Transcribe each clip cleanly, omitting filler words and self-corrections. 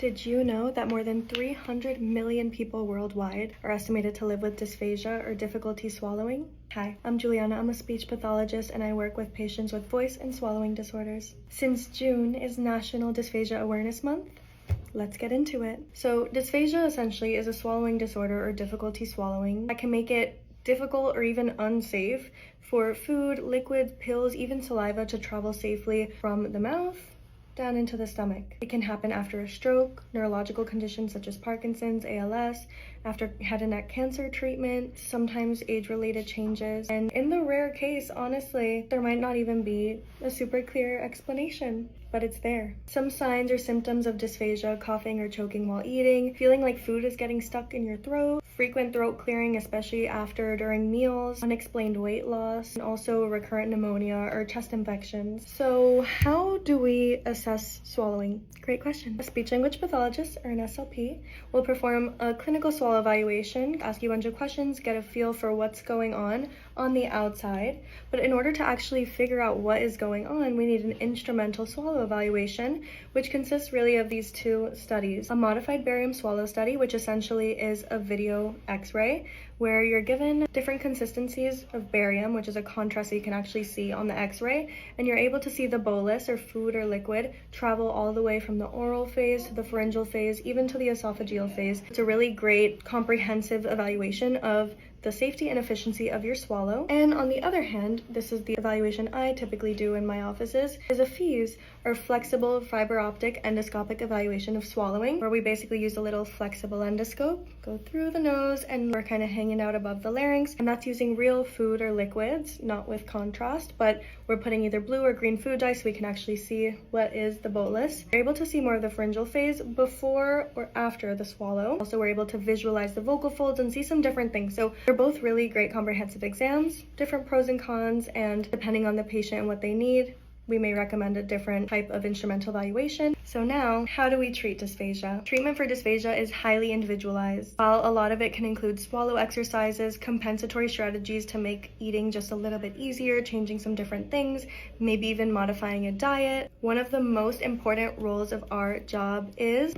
Did you know that more than 300 million people worldwide are estimated to live with dysphagia or difficulty swallowing? Hi, I'm Juliana. I'm a speech pathologist and I work with patients with voice and swallowing disorders. Since June is National Dysphagia Awareness Month, let's get into it. So dysphagia essentially is a swallowing disorder or difficulty swallowing that can make it difficult or even unsafe for food, liquids, pills, even saliva to travel safely from the mouth down into the stomach. It can happen after a stroke, neurological conditions such as Parkinson's, ALS, after head and neck cancer treatment, sometimes age-related changes, and in the rare case, honestly, there might not even be a super clear explanation, but it's there. Some signs or symptoms of dysphagia: coughing or choking while eating, feeling like food is getting stuck in your throat, frequent throat clearing, especially after or during meals, unexplained weight loss, and also recurrent pneumonia or chest infections. So how do we assess swallowing? Great question. A speech language pathologist, or an SLP, will perform a clinical swallow evaluation, ask you a bunch of questions, get a feel for what's going on the outside. But in order to actually figure out what is going on, we need an instrumental swallow evaluation, which consists really of these two studies. A modified barium swallow study, which essentially is a video x-ray where you're given different consistencies of barium, which is a contrast that you can actually see on the x-ray, and you're able to see the bolus or food or liquid travel all the way from the oral phase to the pharyngeal phase, even to the esophageal phase. It's a really great comprehensive evaluation of the safety and efficiency of your swallow. And on the other hand, this is the evaluation I typically do in my offices, is a FEES, or flexible fiber optic endoscopic evaluation of swallowing, where we basically use a little flexible endoscope, go through the nose, and we're kind of hanging out above the larynx, and that's using real food or liquids, not with contrast, but we're putting either blue or green food dye so we can actually see what is the bolus. We're able to see more of the pharyngeal phase before or after the swallow. Also, we're able to visualize the vocal folds and see some different things. So they're both really great comprehensive exams, different pros and cons, and depending on the patient and what they need, we may recommend a different type of instrumental evaluation. So now, how do we treat dysphagia? Treatment for dysphagia is highly individualized. While a lot of it can include swallow exercises, compensatory strategies to make eating just a little bit easier, changing some different things, maybe even modifying a diet, one of the most important roles of our job is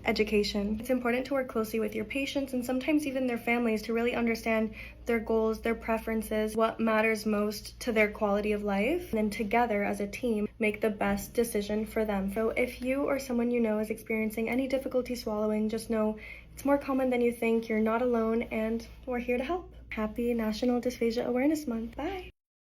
education. It's important to work closely with your patients and sometimes even their families to really understand their goals, their preferences, what matters most to their quality of life, and then together as a team make the best decision for them. So if you or someone you know is experiencing any difficulty swallowing, just know it's more common than you think. You're not alone, and we're here to help. Happy National Dysphagia Awareness Month. Bye!